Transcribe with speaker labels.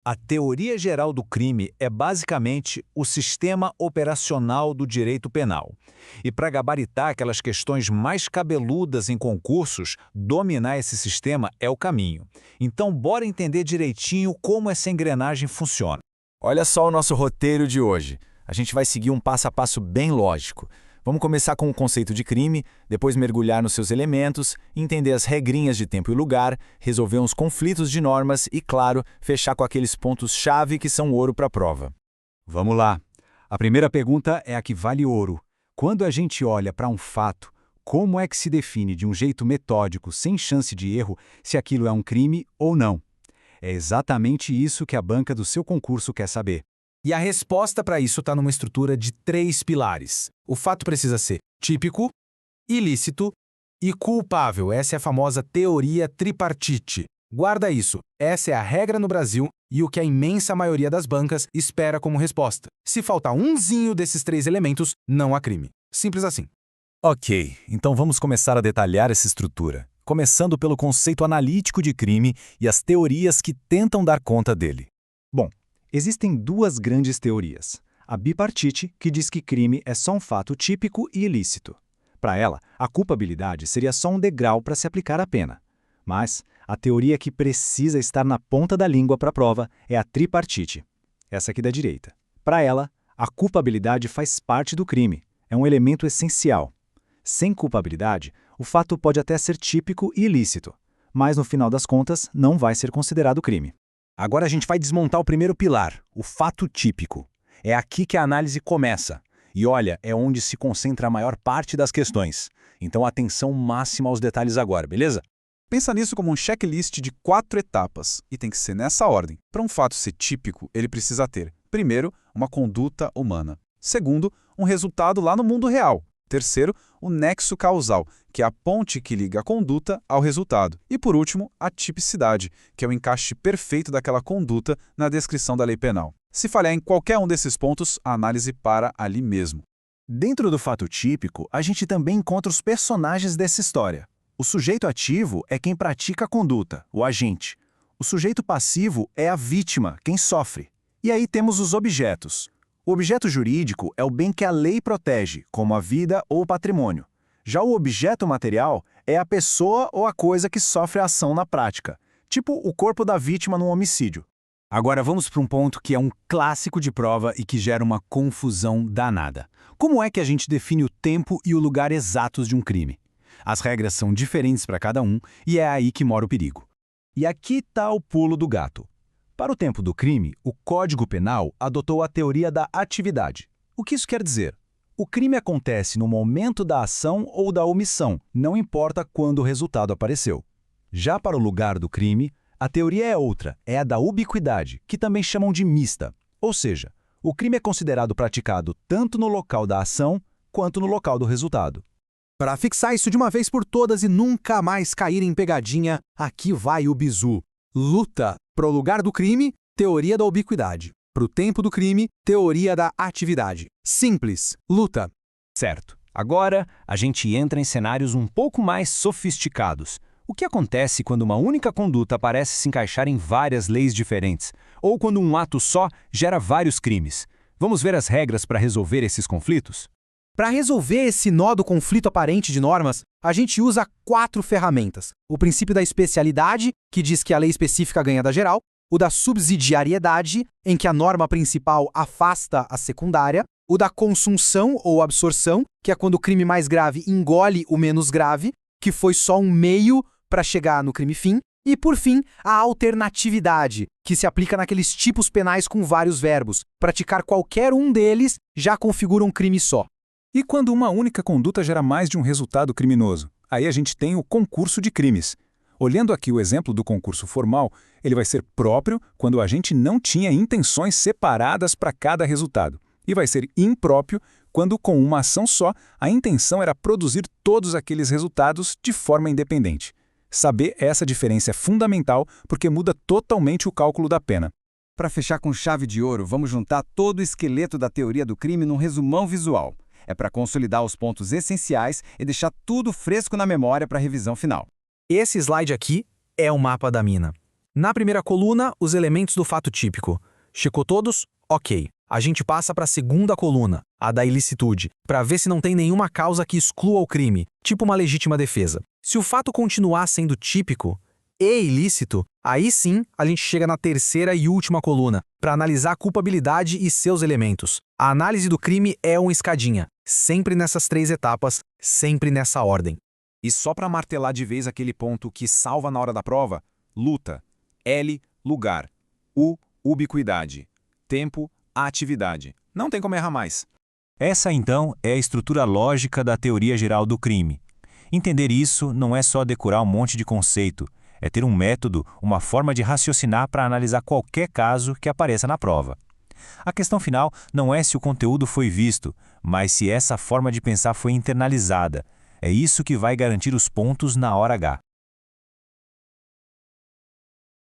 Speaker 1: A teoria geral do crime é basicamente o sistema operacional do direito penal. E para gabaritar aquelas questões mais cabeludas em concursos, dominar esse sistema é o caminho. Então, bora entender direitinho como essa engrenagem funciona.
Speaker 2: Olha só o nosso roteiro de hoje. A gente vai seguir um passo a passo bem lógico. Vamos começar com o conceito de crime, depois mergulhar nos seus elementos, entender as regrinhas de tempo e lugar, resolver uns conflitos de normas e, claro, fechar com aqueles pontos-chave que são ouro para a prova.
Speaker 1: Vamos lá. A primeira pergunta é a que vale ouro. Quando a gente olha para um fato, como é que se define de um jeito metódico, sem chance de erro, se aquilo é um crime ou não? É exatamente isso que a banca do seu concurso quer saber.
Speaker 3: E a resposta para isso está numa estrutura de 3 pilares. O fato precisa ser típico, ilícito e culpável. Essa é a famosa teoria tripartite. Guarda isso. Essa é a regra no Brasil e o que a imensa maioria das bancas espera como resposta. Se faltar umzinho desses 3 elementos, não há crime. Simples assim.
Speaker 2: Ok, então vamos começar a detalhar essa estrutura, começando pelo conceito analítico de crime e as teorias que tentam dar conta dele.
Speaker 1: Bom, existem 2 grandes teorias. A bipartite, que diz que crime é só um fato típico e ilícito. Para ela, a culpabilidade seria só um degrau para se aplicar à pena. Mas a teoria que precisa estar na ponta da língua para a prova é a tripartite, essa aqui da direita. Para ela, a culpabilidade faz parte do crime, é um elemento essencial. Sem culpabilidade, o fato pode até ser típico e ilícito, mas no final das contas não vai ser considerado crime.
Speaker 4: Agora a gente vai desmontar o primeiro pilar, o fato típico. É aqui que a análise começa. E olha, é onde se concentra a maior parte das questões. Então atenção máxima aos detalhes agora, beleza?
Speaker 5: Pensa nisso como um checklist de 4 etapas, e tem que ser nessa ordem. Para um fato ser típico, ele precisa ter, primeiro, uma conduta humana. Segundo, um resultado lá no mundo real. Terceiro, o nexo causal, que é a ponte que liga a conduta ao resultado. E por último, a tipicidade, que é o encaixe perfeito daquela conduta na descrição da lei penal. Se falhar em qualquer um desses pontos, a análise para ali mesmo.
Speaker 4: Dentro do fato típico, a gente também encontra os personagens dessa história. O sujeito ativo é quem pratica a conduta, o agente. O sujeito passivo é a vítima, quem sofre. E aí temos os objetos. O objeto jurídico é o bem que a lei protege, como a vida ou o patrimônio. Já o objeto material é a pessoa ou a coisa que sofre a ação na prática, tipo o corpo da vítima num homicídio.
Speaker 1: Agora vamos para um ponto que é um clássico de prova e que gera uma confusão danada. Como é que a gente define o tempo e o lugar exatos de um crime? As regras são diferentes para cada um e é aí que mora o perigo. E aqui está o pulo do gato. Para o tempo do crime, o Código Penal adotou a teoria da atividade. O que isso quer dizer? O crime acontece no momento da ação ou da omissão, não importa quando o resultado apareceu. Já para o lugar do crime, a teoria é outra, é a da ubiquidade, que também chamam de mista. Ou seja, o crime é considerado praticado tanto no local da ação quanto no local do resultado.
Speaker 3: Para fixar isso de uma vez por todas e nunca mais cair em pegadinha, aqui vai o bizu. Luta. Para o lugar do crime, teoria da ubiquidade. Para o tempo do crime, teoria da atividade. Simples. Luta.
Speaker 4: Certo. Agora, a gente entra em cenários um pouco mais sofisticados. O que acontece quando uma única conduta parece se encaixar em várias leis diferentes? Ou quando um ato só gera vários crimes? Vamos ver as regras para resolver esses conflitos?
Speaker 3: Para resolver esse nó do conflito aparente de normas, a gente usa 4 ferramentas. O princípio da especialidade, que diz que a lei específica ganha da geral. O da subsidiariedade, em que a norma principal afasta a secundária. O da consunção ou absorção, que é quando o crime mais grave engole o menos grave, que foi só um meio para chegar no crime fim. E, por fim, a alternatividade, que se aplica naqueles tipos penais com vários verbos. Praticar qualquer um deles já configura um crime só.
Speaker 5: E quando uma única conduta gera mais de um resultado criminoso? Aí a gente tem o concurso de crimes. Olhando aqui o exemplo do concurso formal, ele vai ser próprio quando o agente não tinha intenções separadas para cada resultado. E vai ser impróprio quando, com uma ação só, a intenção era produzir todos aqueles resultados de forma independente. Saber essa diferença é fundamental porque muda totalmente o cálculo da pena.
Speaker 6: Para fechar com chave de ouro, vamos juntar todo o esqueleto da teoria do crime num resumão visual. É para consolidar os pontos essenciais e deixar tudo fresco na memória para a revisão final.
Speaker 3: Esse slide aqui é o mapa da mina. Na primeira coluna, os elementos do fato típico. Checou todos? Ok. A gente passa para a segunda coluna, a da ilicitude, para ver se não tem nenhuma causa que exclua o crime, tipo uma legítima defesa. Se o fato continuar sendo típico e ilícito, aí sim a gente chega na terceira e última coluna, para analisar a culpabilidade e seus elementos. A análise do crime é uma escadinha, sempre nessas 3 etapas, sempre nessa ordem.
Speaker 4: E só para martelar de vez aquele ponto que salva na hora da prova, luta. L, lugar. U, ubiquidade. Tempo, atividade. Não tem como errar mais.
Speaker 7: Essa, então, é a estrutura lógica da teoria geral do crime. Entender isso não é só decorar um monte de conceito, é ter um método, uma forma de raciocinar para analisar qualquer caso que apareça na prova. A questão final não é se o conteúdo foi visto, mas se essa forma de pensar foi internalizada. É isso que vai garantir os pontos na hora H.